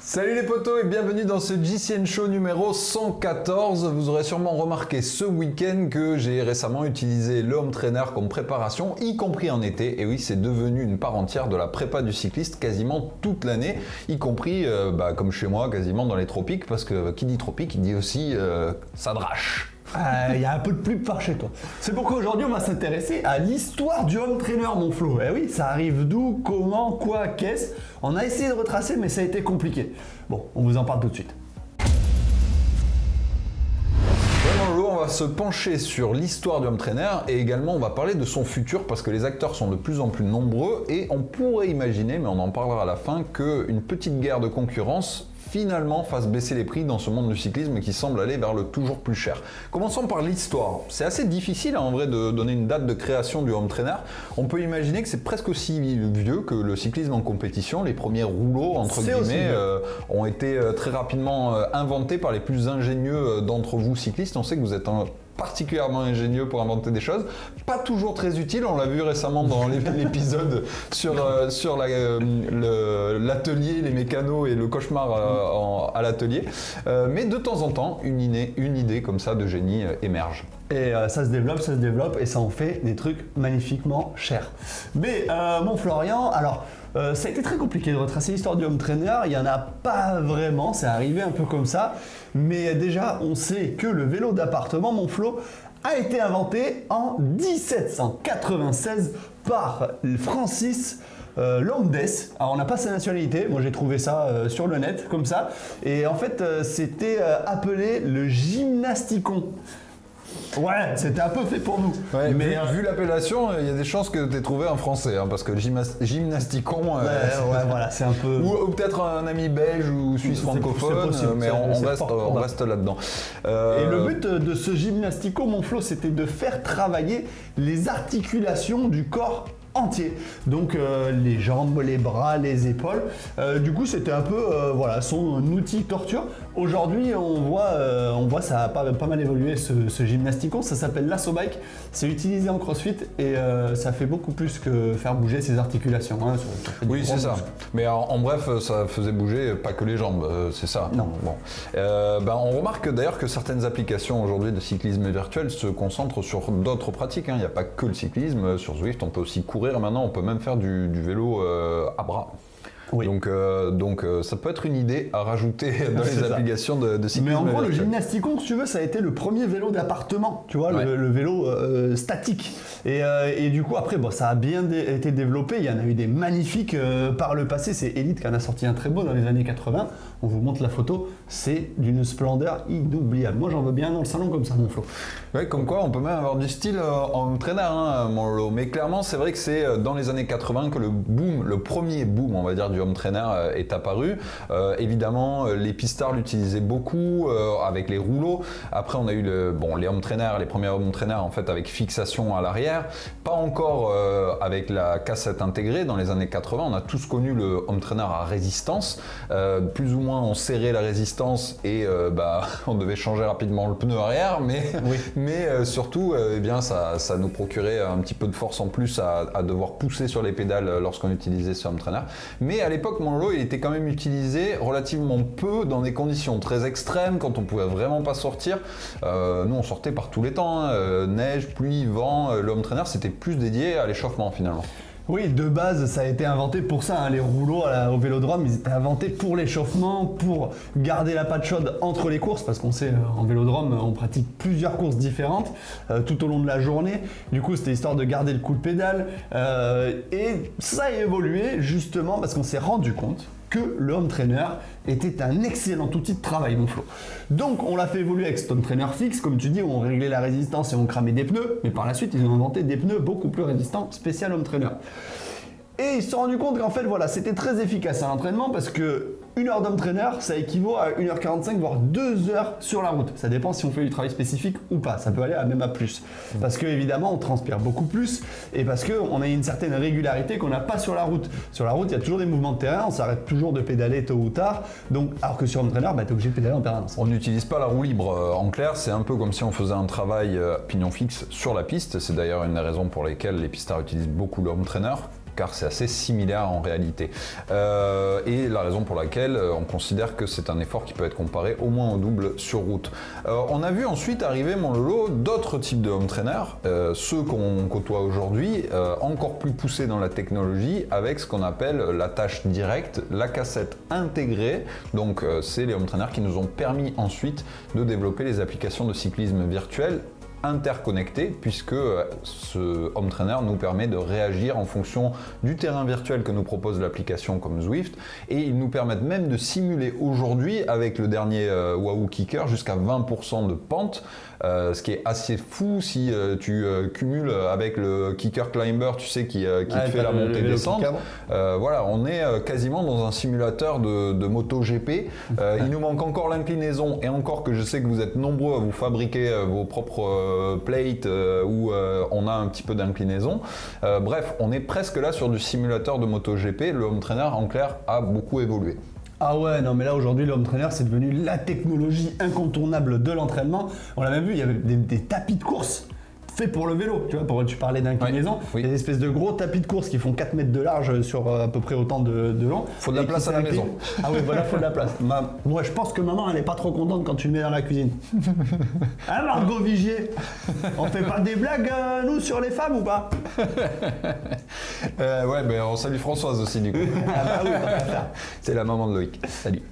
Salut les potos et bienvenue dans ce GCN Show numéro 114. Vous aurez sûrement remarqué ce week-end que j'ai récemment utilisé le home trainer comme préparation, y compris en été. Et oui, c'est devenu une part entière de la prépa du cycliste quasiment toute l'année, y compris comme chez moi, quasiment dans les tropiques, parce que qui dit tropique, il dit aussi ça drache. Il y a un peu de pluie par chez toi. C'est pourquoi aujourd'hui on va s'intéresser à l'histoire du home trainer, mon Flo. Eh oui, ça arrive d'où, comment, quoi, qu'est-ce. On a essayé de retracer, mais ça a été compliqué. Bon, on vous en parle tout de suite. On va se pencher sur l'histoire du home trainer et également on va parler de son futur parce que les acteurs sont de plus en plus nombreux et on pourrait imaginer, mais on en parlera à la fin, qu'une petite guerre de concurrence finalement fasse baisser les prix dans ce monde du cyclisme qui semble aller vers le toujours plus cher. Commençons par l'histoire. C'est assez difficile en vrai de donner une date de création du home trainer. On peut imaginer que c'est presque aussi vieux que le cyclisme en compétition. Les premiers rouleaux, entre guillemets, ont été très rapidement inventés par les plus ingénieux d'entre vous cyclistes. On sait que vous êtes particulièrement ingénieux pour inventer des choses, pas toujours très utiles, on l'a vu récemment dans l'épisode sur l'atelier, les mécanos et le cauchemar à l'atelier, mais de temps en temps, une idée comme ça de génie émerge. Et ça se développe et ça en fait des trucs magnifiquement chers. Mais mon Florian, alors ça a été très compliqué de retracer l'histoire du home trainer, il n'y en a pas vraiment, c'est arrivé un peu comme ça, mais déjà on sait que le vélo d'appartement, mon Flo, a été inventé en 1796 par Francis Landes. Alors on n'a pas sa nationalité, moi j'ai trouvé ça sur le net comme ça, et en fait c'était appelé le gymnasticon. Ouais, c'était un peu fait pour nous. Ouais, mais vu l'appellation, il y a des chances que tu aies trouvé un français, hein, parce que gymnasticon. Voilà, c'est un peu. Ou peut-être un ami belge ou suisse francophone, mais on reste là-dedans. Et le but de ce gymnasticon, mon Flo, c'était de faire travailler les articulations du corps entier, donc les jambes, les bras, les épaules. Du coup c'était un peu son outil torture. Aujourd'hui on voit ça a pas mal évolué ce gymnasticon, ça s'appelle l'Assobike, c'est utilisé en crossfit et ça fait beaucoup plus que faire bouger ses articulations, hein. Oui c'est ça, mais en bref ça faisait bouger pas que les jambes, c'est ça. Non. Bon. On remarque d'ailleurs que certaines applications aujourd'hui de cyclisme virtuel se concentrent sur d'autres pratiques, hein. Il n'y a pas que le cyclisme, sur Zwift on peut aussi courir. Maintenant, on peut même faire du vélo à bras. Oui. Donc ça peut être une idée à rajouter dans les applications de cyclisme. Mais en gros, le gymnasticon, si tu veux, ça a été le premier vélo d'appartement, tu vois, le vélo statique. Et du coup, après, ça a bien été développé. Il y en a eu des magnifiques par le passé. C'est Elite qui en a sorti un très beau dans les années 80. On vous montre la photo. C'est d'une splendeur inoubliable. Moi, j'en veux bien dans le salon comme ça, mon Flo. Ouais, comme quoi, on peut même avoir du style en traîner, hein, mon lot. Mais clairement, c'est vrai que c'est dans les années 80 que le premier boom, on va dire, du home trainer est apparu. Évidemment, les pistards l'utilisaient beaucoup avec les rouleaux. Après, on a eu les home trainers, les premiers home trainers en fait avec fixation à l'arrière. Pas encore avec la cassette intégrée. Dans les années 80, on a tous connu le home trainer à résistance. Plus ou moins, on serrait la résistance et on devait changer rapidement le pneu arrière, mais surtout, ça nous procurait un petit peu de force en plus à devoir pousser sur les pédales lorsqu'on utilisait ce home trainer. Mais à l'époque, mon lot, il était quand même utilisé relativement peu dans des conditions très extrêmes, quand on pouvait vraiment pas sortir. Nous, on sortait par tous les temps, hein, neige, pluie, vent. Le home trainer, c'était plus dédié à l'échauffement finalement. Oui, de base, ça a été inventé pour ça, hein. Les rouleaux au vélodrome, ils étaient inventés pour l'échauffement, pour garder la patte chaude entre les courses, parce qu'on sait, en vélodrome, on pratique plusieurs courses différentes tout au long de la journée. Du coup, c'était histoire de garder le coup de pédale. Et ça a évolué justement parce qu'on s'est rendu compte que le home trainer était un excellent outil de travail, mon Flo. Donc on l'a fait évoluer avec ce home trainer fixe, comme tu dis, où on réglait la résistance et on cramait des pneus, mais par la suite ils ont inventé des pneus beaucoup plus résistants, spécial home trainer. Et ils se sont rendus compte qu'en fait c'était très efficace à l'entraînement parce que 1 heure d'home trainer, ça équivaut à 1h45 voire 2 heures sur la route. Ça dépend si on fait du travail spécifique ou pas, ça peut aller même à plus. Parce que évidemment on transpire beaucoup plus et parce qu'on a une certaine régularité qu'on n'a pas sur la route. Sur la route, il y a toujours des mouvements de terrain, on s'arrête toujours de pédaler tôt ou tard. Donc, alors que sur home trainer, tu es obligé de pédaler en permanence. On n'utilise pas la roue libre. En clair, c'est un peu comme si on faisait un travail pignon fixe sur la piste. C'est d'ailleurs une des raisons pour lesquelles les pistards utilisent beaucoup le home trainer. car c'est assez similaire en réalité. Et la raison pour laquelle on considère que c'est un effort qui peut être comparé au moins au double sur route. On a vu ensuite arriver, mon Lolo, d'autres types de home trainers, ceux qu'on côtoie aujourd'hui, encore plus poussés dans la technologie, avec ce qu'on appelle la tâche directe, la cassette intégrée. Donc c'est les home trainers qui nous ont permis ensuite de développer les applications de cyclisme virtuel interconnectés, puisque ce home trainer nous permet de réagir en fonction du terrain virtuel que nous propose l'application comme Zwift, et ils nous permettent même de simuler aujourd'hui avec le dernier Wahoo Kicker jusqu'à 20% de pente, ce qui est assez fou si tu cumules avec le Kicker Climber, tu sais, qui te fait la montée descente. Voilà, on est quasiment dans un simulateur de MotoGP. Il nous manque encore l'inclinaison, et encore que je sais que vous êtes nombreux à vous fabriquer vos propres plate où on a un petit peu d'inclinaison. Bref, on est presque là sur du simulateur de MotoGP. Le home trainer, en clair, a beaucoup évolué. Ah ouais, non mais là aujourd'hui le home trainer c'est devenu la technologie incontournable de l'entraînement. On l'a même vu, il y avait des tapis de course faits pour le vélo, tu vois, tu parlais d'inclinaison, oui. Il y a des espèces de gros tapis de course qui font 4 mètres de large sur à peu près autant de long. Faut de la place à la maison. Ah oui, voilà, faut de la place. Moi je pense que maman elle est pas trop contente quand tu le mets dans la cuisine. Hein Margot Vigier, on fait pas des blagues nous sur les femmes ou pas? Ouais, ben on salue Françoise aussi du coup. Ah bah oui, on va faire. C'est la maman de Loïc. Salut.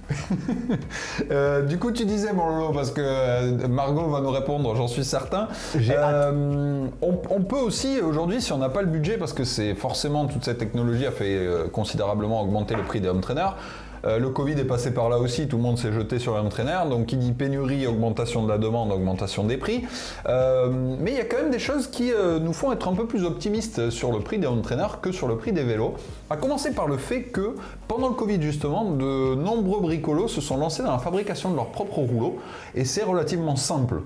Du coup, tu disais, mon Lolo, parce que Margot va nous répondre, j'en suis certain. J'ai hâte. On peut aussi aujourd'hui, si on n'a pas le budget, parce que c'est forcément toute cette technologie a fait considérablement augmenter le prix des home trainers. Le Covid est passé par là aussi, tout le monde s'est jeté sur les home trainers, donc qui dit pénurie, augmentation de la demande, augmentation des prix. Mais il y a quand même des choses qui nous font être un peu plus optimistes sur le prix des home trainers que sur le prix des vélos. À commencer par le fait que pendant le Covid justement, de nombreux bricolos se sont lancés dans la fabrication de leurs propres rouleaux, et c'est relativement simple.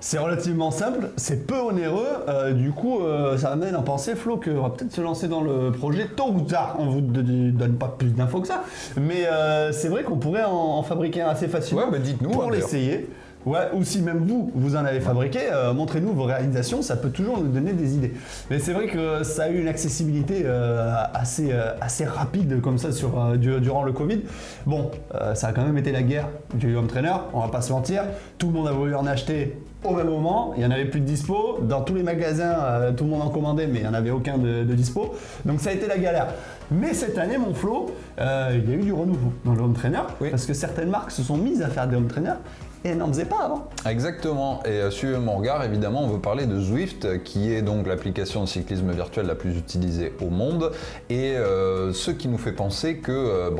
C'est relativement simple, c'est peu onéreux, du coup ça amène à penser, Flo, qu'on va peut-être se lancer dans le projet tôt ou tard. On vous donne pas plus d'infos que ça, mais c'est vrai qu'on pourrait en fabriquer un assez facilement. Ouais, bah dites-nous pour l'essayer. Ouais, ou si même vous en avez fabriqué, montrez-nous vos réalisations, ça peut toujours nous donner des idées. Mais c'est vrai que ça a eu une accessibilité assez rapide comme ça durant le Covid. Bon, ça a quand même été la guerre du home trainer, on va pas se mentir. Tout le monde a voulu en acheter au même moment, il n'y en avait plus de dispo. Dans tous les magasins, tout le monde en commandait, mais il n'y en avait aucun de dispo. Donc ça a été la galère. Mais cette année, mon Flo, il y a eu du renouveau dans le home trainer, oui. Parce que certaines marques se sont mises à faire des home trainers et n'en faisaient pas avant. Exactement, et suivez mon regard, évidemment, on veut parler de Zwift, qui est donc l'application de cyclisme virtuel la plus utilisée au monde, et ce qui nous fait penser que,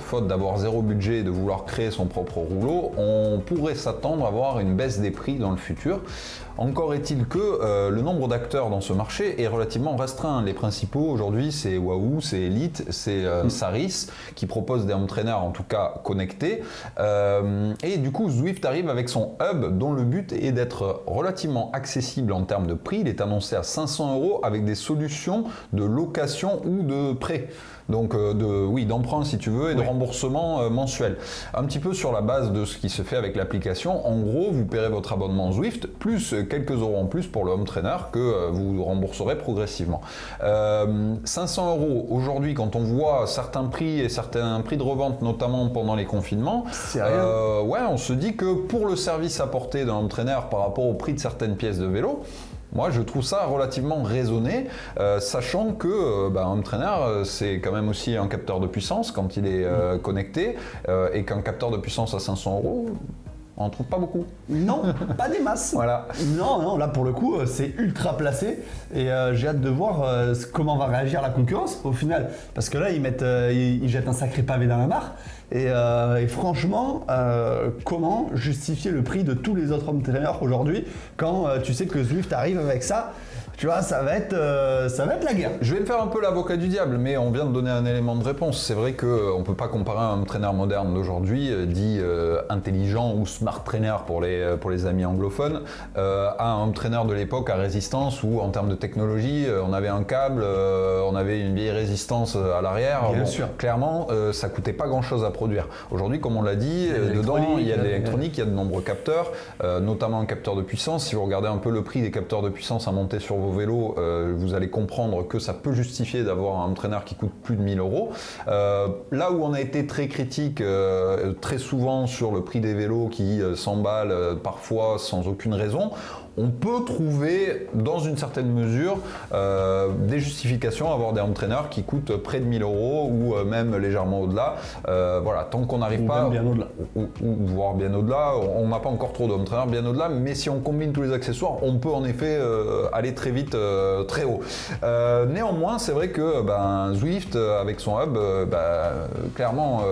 faute d'avoir zéro budget et de vouloir créer son propre rouleau, on pourrait s'attendre à voir une baisse des prix dans le futur. Encore est-il que le nombre d'acteurs dans ce marché est relativement restreint. Les principaux aujourd'hui, c'est Wahoo, c'est Elite, c'est Saris, qui proposent des home trainers en tout cas connectés. Et du coup, Zwift arrive avec son hub dont le but est d'être relativement accessible en termes de prix. Il est annoncé à 500 € avec des solutions de location ou de prêt. Donc d'emprunt si tu veux, et de remboursement mensuel. Un petit peu sur la base de ce qui se fait avec l'application. En gros, vous paierez votre abonnement Zwift, plus quelques euros en plus pour le home trainer que vous rembourserez progressivement. 500 € aujourd'hui, quand on voit certains prix et certains prix de revente, notamment pendant les confinements, on se dit que pour le service apporté d'un home trainer par rapport au prix de certaines pièces de vélo, moi, je trouve ça relativement raisonné, sachant que un home trainer, c'est quand même aussi un capteur de puissance quand il est connecté, et qu'un capteur de puissance à 500 €, on n'en trouve pas beaucoup. Non, pas des masses. Voilà. Non, là pour le coup, c'est ultra placé, et j'ai hâte de voir comment va réagir la concurrence au final, parce que là, ils jettent un sacré pavé dans la mare. Et franchement, comment justifier le prix de tous les autres home trainers aujourd'hui quand tu sais que Zwift arrive avec ça? Tu vois, ça va être la guerre. Je vais me faire un peu l'avocat du diable, mais on vient de donner un élément de réponse. C'est vrai qu'on ne peut pas comparer un home trainer moderne d'aujourd'hui, dit intelligent ou smart trainer pour les amis anglophones, à un home trainer de l'époque à résistance où en termes de technologie, on avait un câble, on avait une vieille résistance à l'arrière. Bien sûr. Clairement, ça coûtait pas grand chose à reproduire. Aujourd'hui, comme on l'a dit, dedans il y a de l'électronique, il y a de nombreux capteurs, notamment un capteur de puissance. Si vous regardez un peu le prix des capteurs de puissance à monter sur vos vélos, vous allez comprendre que ça peut justifier d'avoir un home trainer qui coûte plus de 1000 euros. Là où on a été très critique très souvent sur le prix des vélos qui s'emballent parfois sans aucune raison, on peut trouver dans une certaine mesure des justifications à avoir des home trainers qui coûtent près de 1000 euros ou même légèrement au-delà. Voilà, tant qu'on n'arrive pas, bien au-delà. Ou voire bien au-delà, on n'a pas encore trop de home trainers bien au-delà, mais si on combine tous les accessoires, on peut en effet aller très vite, très haut. Néanmoins, c'est vrai que Zwift avec son hub, clairement,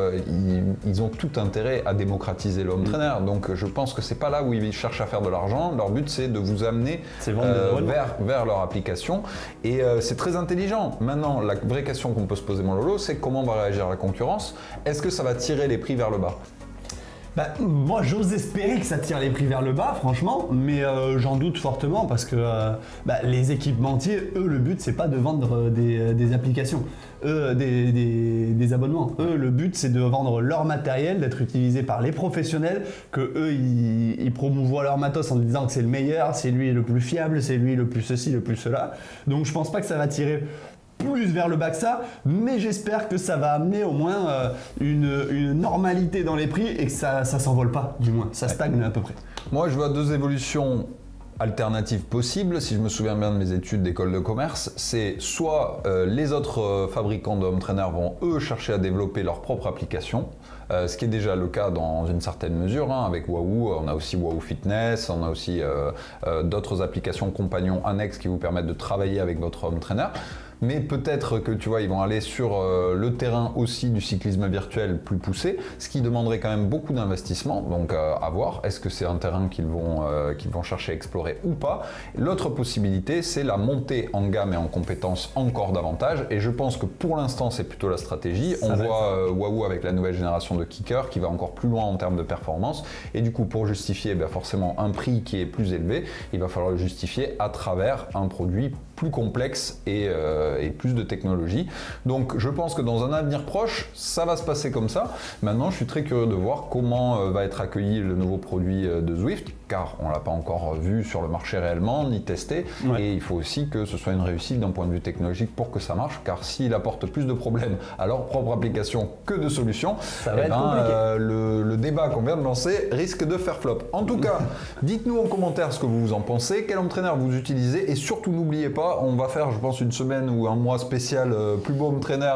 ils ont tout intérêt à démocratiser le home trainer. Donc je pense que c'est pas là où ils cherchent à faire de l'argent. Leur but c'est de vous amener vers leur application et c'est très intelligent. Maintenant, la vraie question qu'on peut se poser, mon Lolo, c'est comment va réagir la concurrence. Est-ce que ça va tirer les prix vers le bas? Moi j'ose espérer que ça tire les prix vers le bas franchement, mais j'en doute fortement parce que les équipementiers, eux le but c'est pas de vendre des applications, des abonnements. Eux le but c'est de vendre leur matériel, d'être utilisé par les professionnels, que eux ils promouvoient leur matos en disant que c'est le meilleur, c'est lui le plus fiable, c'est lui le plus ceci, le plus cela. Donc je pense pas que ça va tirer plus vers le bas que ça, mais j'espère que ça va amener au moins une normalité dans les prix et que ça s'envole pas, du moins, ça stagne à peu près. Moi je vois deux évolutions alternatives possibles, si je me souviens bien de mes études d'école de commerce, c'est soit les autres fabricants de home trainer vont eux chercher à développer leur propre application, ce qui est déjà le cas dans une certaine mesure, avec Wahoo, on a aussi Wahoo Fitness, on a aussi d'autres applications compagnons annexes qui vous permettent de travailler avec votre home trainer. Mais peut-être que tu vois, ils vont aller sur le terrain aussi du cyclisme virtuel plus poussé, ce qui demanderait quand même beaucoup d'investissement. Donc à voir, est-ce que c'est un terrain qu'ils vont chercher à explorer ou pas. L'autre possibilité, c'est la montée en gamme et en compétences encore davantage. Et je pense que pour l'instant, c'est plutôt la stratégie. On voit Wahoo avec la nouvelle génération de Kicker qui va encore plus loin en termes de performance. Et du coup, pour justifier forcément un prix qui est plus élevé, il va falloir le justifier à travers un produit plus complexe et plus de technologie. Donc je pense que dans un avenir proche, ça va se passer comme ça. Maintenant, je suis très curieux de voir comment va être accueilli le nouveau produit de Zwift, car on ne l'a pas encore vu sur le marché réellement, ni testé. Ouais. Et il faut aussi que ce soit une réussite d'un point de vue technologique pour que ça marche, car s'il apporte plus de problèmes à leur propre application que de solutions, le débat qu'on vient de lancer risque de faire flop. En tout cas, dites-nous en commentaire ce que vous en pensez, quel home trainer vous utilisez, et surtout n'oubliez pas, on va faire, je pense, une semaine ou un mois spécial plus beau home trainer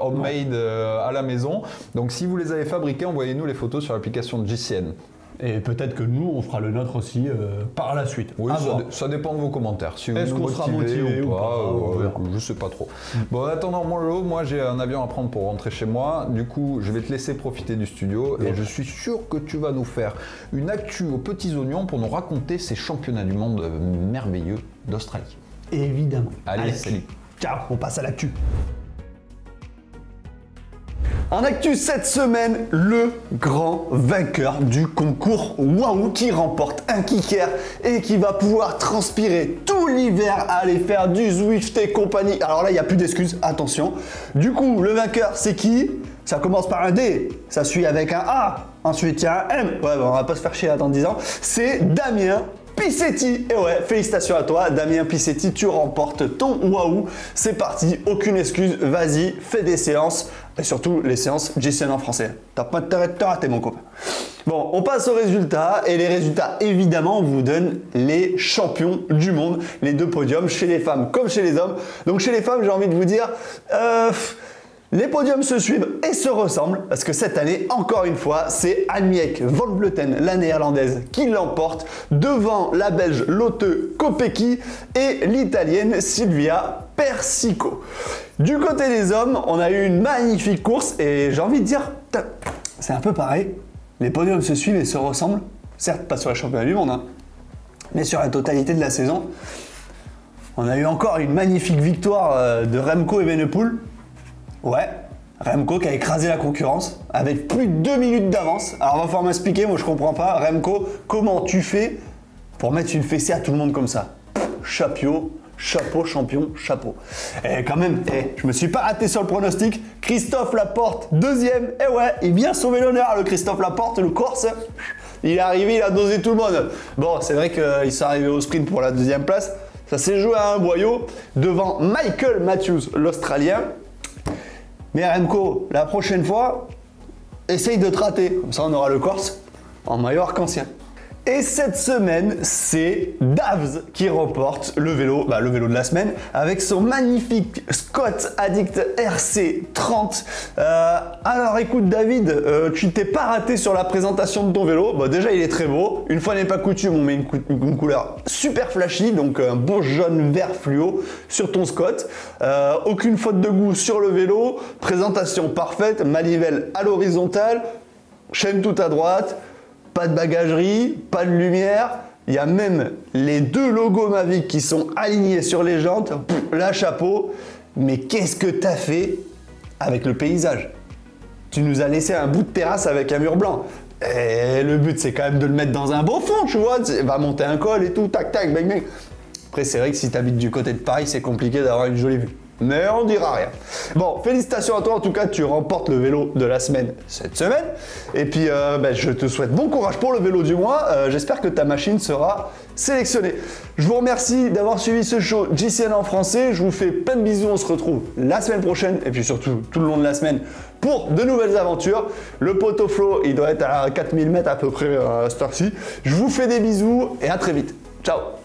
homemade à la maison. Donc si vous les avez fabriqués, envoyez-nous les photos sur l'application de JCN. Et peut-être que nous, on fera le nôtre aussi par la suite. Oui, ça dépend de vos commentaires. Si est-ce qu'on sera motivé ou pas, je sais pas trop. Bon, en attendant, moi j'ai un avion à prendre pour rentrer chez moi. Du coup, je vais te laisser profiter du studio et je suis sûr que tu vas nous faire une actu aux petits oignons pour nous raconter ces championnats du monde merveilleux d'Australie. Évidemment. Allez, salut. Ciao, on passe à l'actu. En actu cette semaine, le grand vainqueur du concours Wahoo qui remporte un kicker et qui va pouvoir transpirer tout l'hiver à aller faire du Zwift et compagnie. Alors là, il n'y a plus d'excuses, attention. Du coup, le vainqueur, c'est qui? Ça commence par un D, ça suit avec un A, ensuite il y a un M. Ouais, on va pas se faire chier dans 10 ans. C'est Damien Pissetti. Et ouais, félicitations à toi, Damien Pissetti, tu remportes ton Wahoo. C'est parti, aucune excuse, vas-y, fais des séances. Et surtout les séances JCN en français. T'as pas intérêt de te rater, mon copain. Bon, on passe aux résultats. Et les résultats, évidemment, on vous donne les champions du monde. Les deux podiums, chez les femmes comme chez les hommes. Donc chez les femmes, j'ai envie de vous dire... les podiums se suivent et se ressemblent parce que cette année, encore une fois, c'est Annemiek van Vleuten, la néerlandaise, qui l'emporte devant la belge Lotte Kopecky et l'italienne Silvia Persico. Du côté des hommes, on a eu une magnifique course et j'ai envie de dire, c'est un peu pareil. Les podiums se suivent et se ressemblent, certes pas sur les championnats du monde, mais sur la totalité de la saison. On a eu encore une magnifique victoire de Remco Evenepoel. Ouais, Remco qui a écrasé la concurrence avec plus de 2 minutes d'avance. Alors, il va falloir m'expliquer, moi je comprends pas. Remco, comment tu fais pour mettre une fessée à tout le monde comme ça? Chapeau, Chapeau, champion, chapeau. Et quand même, je me suis pas raté sur le pronostic. Christophe Laporte, deuxième. Et ouais, il vient sauver l'honneur, le Christophe Laporte, le Corse. Il est arrivé, il a dosé tout le monde. Bon, c'est vrai qu'ils sont arrivés au sprint pour la deuxième place. Ça s'est joué à un boyau devant Michael Matthews, l'Australien. Mais Remco, la prochaine fois, essaye de te rater. Comme ça, on aura le Corse en maillot arc-en-ciel. Et cette semaine, c'est Davs qui remporte le vélo de la semaine, avec son magnifique Scott Addict RC30. Alors écoute David, tu t'es pas raté sur la présentation de ton vélo. Bon, déjà il est très beau. Une fois n'est pas coutume, on met une couleur super flashy, donc un beau jaune vert fluo sur ton Scott. Aucune faute de goût sur le vélo. Présentation parfaite, manivelle à l'horizontale, chaîne tout à droite. Pas de bagagerie, pas de lumière, il y a même les deux logos Mavic qui sont alignés sur les jantes, là chapeau, mais qu'est-ce que t'as fait avec le paysage? Tu nous as laissé un bout de terrasse avec un mur blanc. Et le but c'est quand même de le mettre dans un beau fond, tu vois, va monter un col et tout, tac tac, bang bang. Après c'est vrai que si tu habites du côté de Paris, c'est compliqué d'avoir une jolie vue. Mais on dira rien. Bon, félicitations à toi, en tout cas, tu remportes le vélo de la semaine cette semaine. Et puis, je te souhaite bon courage pour le vélo du mois. J'espère que ta machine sera sélectionnée. Je vous remercie d'avoir suivi ce show JCN en français. Je vous fais plein de bisous. On se retrouve la semaine prochaine et puis surtout tout le long de la semaine pour de nouvelles aventures. Le poteau flow, il doit être à 4000 mètres à peu près à cette heure-ci. Je vous fais des bisous et à très vite. Ciao!